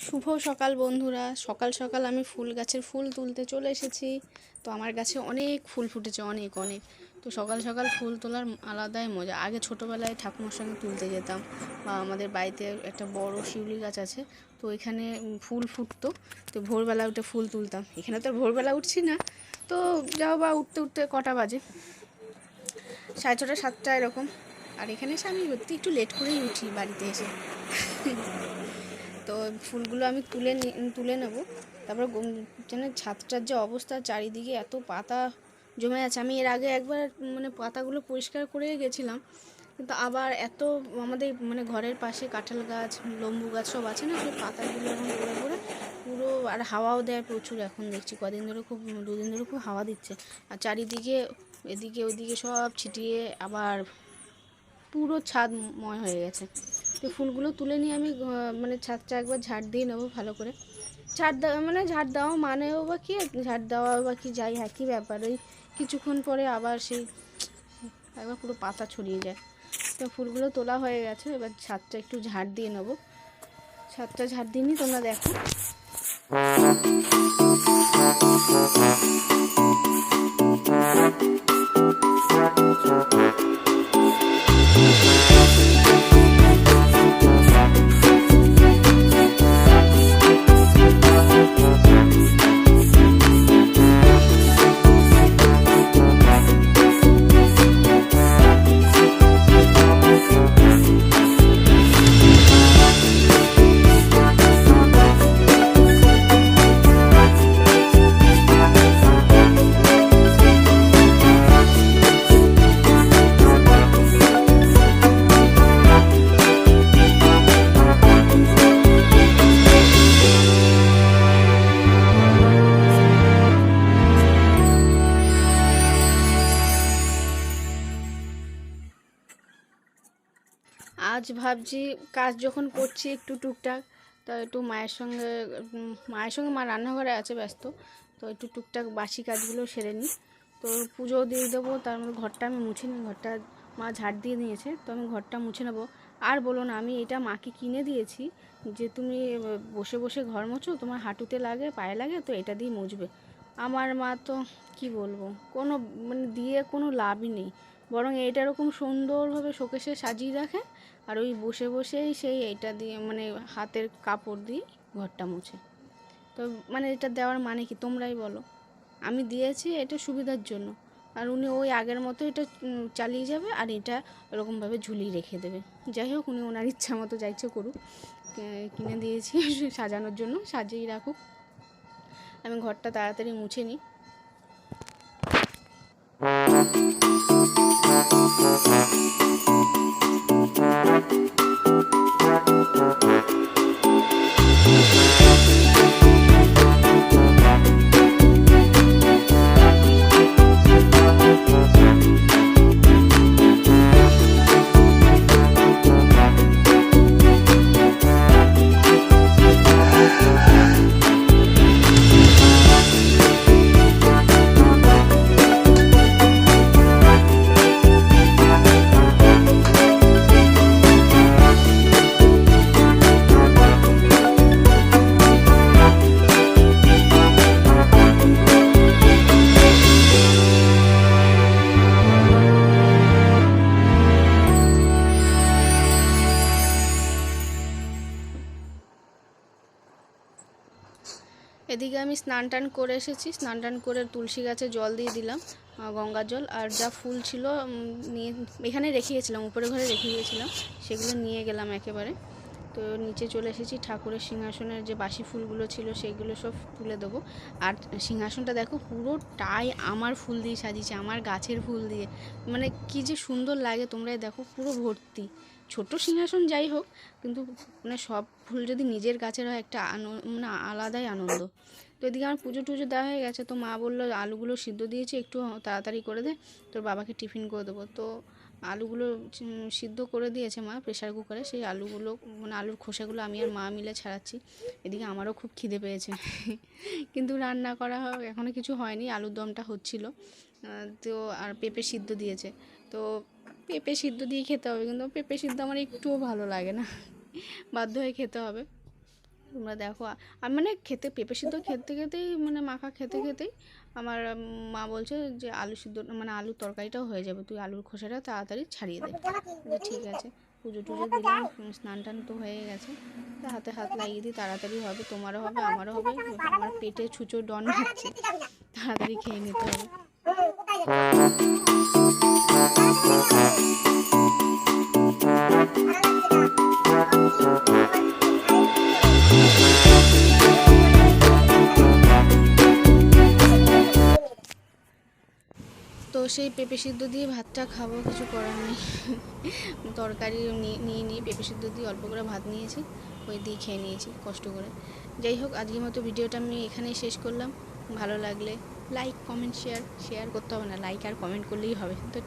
শুভ সকাল বন্ধুরা। সকাল সকাল আমি ফুল গাছের ফুল তুলতে চলে এসেছি। তো আমার গাছে অনেক ফুল ফুটেছে, অনেক অনেক। তো সকাল সকাল ফুল তোলার আলাদাই মজা। আগে ছোটোবেলায় ঠাকুমার সঙ্গে তুলতে যেতাম, বা আমাদের বাড়িতে একটা বড় শিউলি গাছ আছে, তো এখানে ফুল ফুটতো। তো ভোরবেলা উঠে ফুল তুলতাম। এখানে তো ভোরবেলা উঠছি না, তো যাও বা উঠতে উঠতে কটা বাজে, 6:30 7টা এরকম। আর এখানে এসে আমি সত্যি একটু লেট করেই উঠি বাড়িতে এসে। তো ফুলগুলো আমি তুলে নেব। তারপর যেন ছাদটার যে অবস্থা, চারিদিকে এত পাতা জমে আছে। আমি এর আগে একবার পাতাগুলো পরিষ্কার করে গেছিলাম, কিন্তু আবার এত আমাদের ঘরের পাশে কাঁঠাল গাছ, লেবু গাছ সব আছে না, সেই পাতাগুলো এখন পড়ে পড়ে পুরো। আর হাওয়াও দেয় প্রচুর, এখন দেখছি কদিন ধরে খুব, 2 দিন ধরে খুব হাওয়া দিচ্ছে। আর চারিদিকে এদিকে ওদিকে সব ছিটিয়ে আবার পুরো ছাদময় হয়ে গেছে। তো ফুলগুলো তুলে নিয়ে আমি ছাদটা একবার ঝাড় দিয়ে নেবো ভালো করে। ঝাড় দেওয়া মানেও বা কি, ঝাড় দেওয়া বা কি, যাই একই ব্যাপার। ওই কিছুক্ষণ পরে আবার সেই একবার পুরো পাতা ছড়িয়ে যায়। তো ফুলগুলো তোলা হয়ে গেছে, এবার ছাদটা একটু ঝাড় দিয়ে নেবো। ছাদটা ঝাড় দিয়ে নিই, তোমরা দেখো। আজ ভাবছি কাজ যখন করছি একটু টুকটাক, তো একটু মায়ের সঙ্গে মা রান্নাঘরে আছে ব্যস্ত, তো একটু টুকটাক বাসি কাজগুলো সেরে নিই। তো পুজো দিয়ে দেবো, তার মধ্যে ঘরটা আমি মুছে নিই। ঘরটা মা ঝাড় দিয়ে নিয়েছে, তো আমি ঘরটা মুছে নেবো। আর বলো না, আমি এটা মাকে কিনে দিয়েছি, যে তুমি বসে বসে ঘর মোছো, তোমার হাঁটুতে লাগে, পায়ে লাগে, তো এটা দিয়ে মুছবে। আমার মা তো কি বলবো, কোনো দিয়ে কোনো লাভই নেই। বরং এইটা এরকম সুন্দরভাবে শোকেসে সাজিয়ে রাখে, আর ওই বসে বসেই সেই এইটা দিয়ে হাতের কাপড় দিয়ে ঘরটা মুছে। তো এটা দেওয়ার মানে কি, তোমরাই বলো। আমি দিয়েছি এটা সুবিধার জন্য, আর উনি ওই আগের মতো এটা চালিয়ে যাবে, আর এটা এরকমভাবে ঝুলিয়ে রেখে দেবে। যাই হোক, উনি ওনার ইচ্ছা মতো যা ইচ্ছে করুক। কিনে দিয়েছি সাজানোর জন্য, সাজিয়ে রাখুক। আমি ঘরটা তাড়াতাড়ি মুছে নিই। এদিকে আমি স্নান টান করে এসেছি। স্নান টান করে তুলসী গাছে জল দিয়ে দিলাম, গঙ্গার জল। আর যা ফুল ছিল নিয়ে এখানে রেখে গেছিলাম, উপরে ঘরে রেখে গিয়েছিলাম, সেগুলো নিয়ে গেলাম একেবারে। তো নিচে চলে এসেছি, ঠাকুরের সিংহাসনের যে বাসি ফুলগুলো ছিল সেগুলো সব তুলে দেবো। আর সিংহাসনটা দেখো, পুরোটাই আমার ফুল দিয়ে সাজিয়েছে, আমার গাছের ফুল দিয়ে। কি যে সুন্দর লাগে, তোমরাই দেখো, পুরো ভর্তি। ছোট সিংহাসন যাই হোক, কিন্তু সব ফুল যদি নিজের গাছের হয়, একটা আলাদাই আনন্দ। তো এদিকে আমার পুজো টুজো দেওয়া হয়ে গেছে। তো মা বললো, আলুগুলো সিদ্ধ দিয়েছি, একটু তাড়াতাড়ি করে দে, তোর বাবাকে টিফিন করে দেবো। তো আলুগুলো সিদ্ধ করে দিয়েছে মা প্রেশার কুকারে। সেই আলুগুলো আলুর খোসাগুলো আমি আর মা মিলে ছাড়াচ্ছি। এদিকে আমারও খুব খিদে পেয়েছে, কিন্তু রান্না করা এখনও কিছু হয়নি। আলুর দমটা হচ্ছিল। তো আর পেঁপে সিদ্ধ দিয়েছে, তো পেঁপে সিদ্ধ দিয়ে খেতে হবে। কিন্তু পেঁপে সিদ্ধ আমার একটুও ভালো লাগে না, বাধ্য হয়ে খেতে হবে। তোমরা দেখো। আমি মানে খেতে পেঁপে সিদ্ধ খেতে খেতেই মানে মাখা খেতে খেতেই আমার মা বলছে যে আলু সিদ্ধ মানে আলুর তরকারিটাও হয়ে যাবে, তুই আলুর খোসাটা তাড়াতাড়ি ছাড়িয়ে দে। যে ঠিক আছে, পুজো টুজো দিলাম, স্নান টান তো হয়ে গেছে, তা হাতে হাত লাগিয়ে দিই, তাড়াতাড়ি হবে, তোমারও হবে আমারও হবে। আমার পেটে ছুঁচো ডন হচ্ছে, তাড়াতাড়ি খেয়ে নিতে হবে। তো সেই পেঁপে সিদ্ধ দিয়ে ভাতটা খাবো, কিছু করার নেই। তরকারি নিয়ে পেঁপে সিদ্ধ দিয়ে অল্প করে ভাত নিয়েছি, ওই দিয়ে খেয়ে নিয়েছি কষ্ট করে। যাই হোক, আজকের মতো ভিডিওটা আমি এখানেই শেষ করলাম। ভালো লাগলে লাইক কমেন্ট শেয়ার করতে হবে না, লাইক আর কমেন্ট করলেই হবে। তো